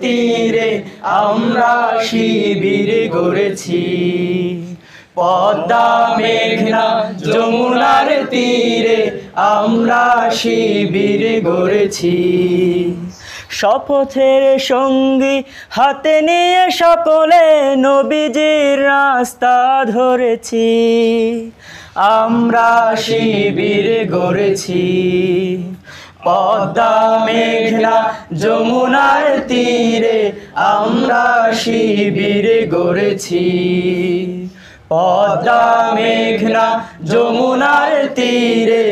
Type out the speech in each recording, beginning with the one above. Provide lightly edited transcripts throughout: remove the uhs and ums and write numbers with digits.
তীরে আমরা শিবির গড়েছি। পদ্মা মেঘনা যমুনার তীরে আমরা শিবির গড়েছি। শপথের সঙ্গী হাতে নিয়ে সকলে নবীজির রাস্তা ধরেছি। আমরা শিবির গড়েছি। পদ্মা মেঘনা যমুনার তীরে আমরা শিবির গড়েছি। পদ্মা মেঘনা যমুনার তীরে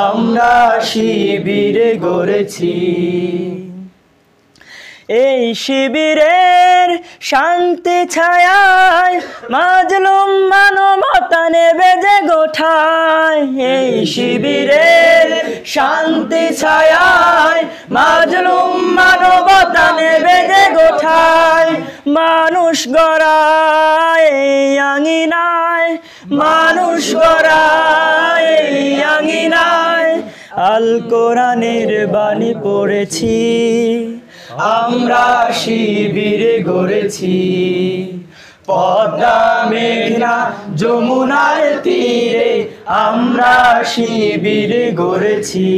আমরা শিবির গড়েছি। এই শিবিরের শান্তি ছায়ায় মাজলুম মানবতা নেবে যে গোঠায়। এই শিবিরের শান্তি ছায়ায় মাজলুম মানবতা নেবে যে গোঠায়। মানুষ গড়ায় এই আঙিনায়, মানুষ গড়ায় এই আঙিনায় আল কোরআনের বাণী পড়েছি। আমরা শিবির গড়েছি। পদ্মা মেঘনা যমুনার তীরে আমরা শিবির গড়েছি।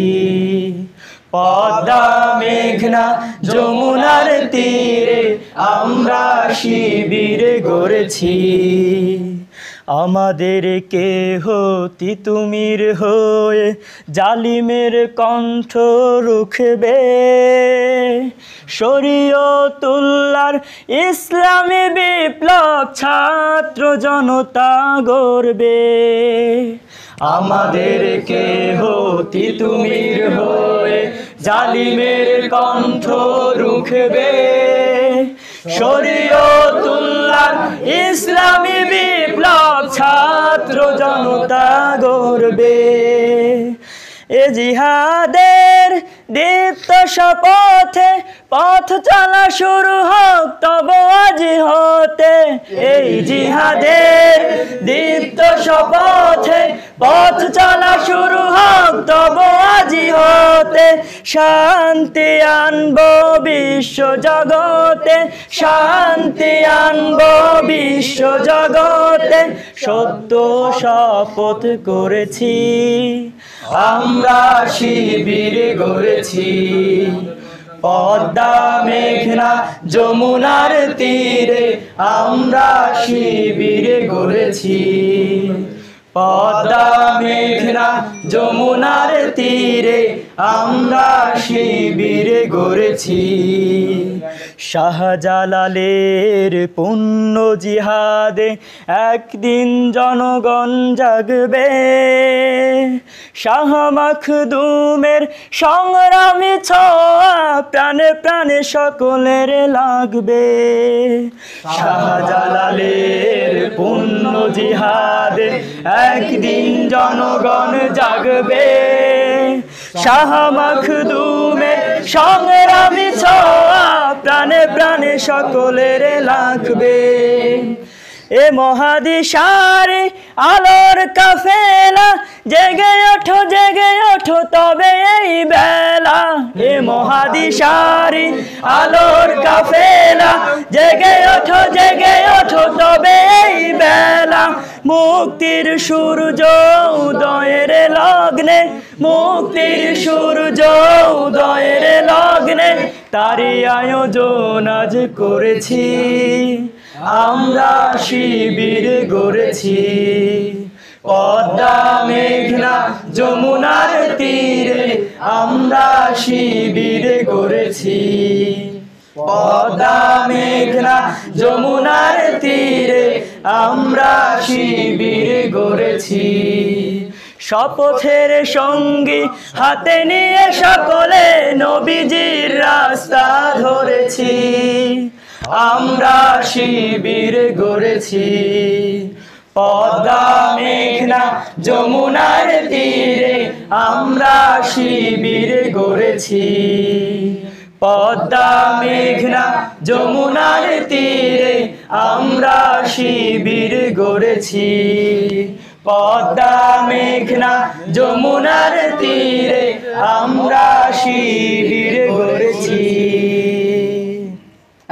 পদ্মা মেঘনা যমুনার তীরে আমরা শিবির গড়েছি। আমাদের কেহ তিতুমির হয়ে জালিমের কণ্ঠ রুখবে। শরীয়তুল্লাহর ইসলামী বিপ্লব ছাত্র জনতা গড়বে। আমাদের কেহ তিতুমির হয়ে জালিমের কণ্ঠ রুখবে। শরীয়তুল্লাহর ইসলামী বিপ্লব ছাত্র জনতা গড়বে। এ জিহাদের দীপ্ত শপথে পথ চলা শুরু হোক তব আজি হতে। এই জিহাদের দীপ্ত শপথে পথ চলা শুরু হোক তব আজি হতে। শান্তি আনবো বিশ্ব জগতে, শান্তি আনবো বিশ্ব জগতে সত্য শপথ করেছি। আমরা শিবির গড়েছি। পদ্মা মেঘনা যমুনার তীরে আমরা শিবির গড়েছি। পদ্মা মেঘনা যমুনার তীরে আমরা শিবির গড়েছি। শাহজালালের পুণ্য জিহাদে একদিন জনগণ জাগবে। শাহ মাখদুমের সংগ্রামী ছোঁয়া প্রাণে প্রাণে সকলের লাগবে। শাহজালালের পুণ্য জিহাদে একদিন জনগণ জাগবে। শাহ মাখদুমের সংগ্রামী ছোঁয়া প্রাণে প্রাণে সকলের লাগবে। এ মহাদিশারে আলোর কাফেলা জেগে ওঠো তবে এই বেলা। এ মহাদিশারে আলোর কাফেলা জেগে ওঠো তবে এই বেলা। মুক্তির সূর্য উদয়ের লগ্নে, মুক্তির সূর্য উদয়ের লগ্নে তারই আয়োজন আজ করেছি। আমরা শিবির গড়েছি। পদ্মা মেঘনা যমুনার তীরে আমরা শিবির গড়েছি। পদ্মা মেঘনা যমুনার তীরে আমরা শিবির গড়েছি। শপথের সঙ্গী হাতে নিয়ে সকলে নবীজির রাস্তা ধরেছি। আমরা শিবির গড়েছি। পদ্মা মেঘনা যমুনার তীরে আমরা শিবির গড়েছি। পদ্মা মেঘনা যমুনার তীরে আমরা শিবির গড়েছি। পদ্মা মেঘনা যমুনার তীরে আমরা শিবির গড়েছি।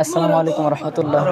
আসসালামু আলাইকুম রহমতুল্লাহ।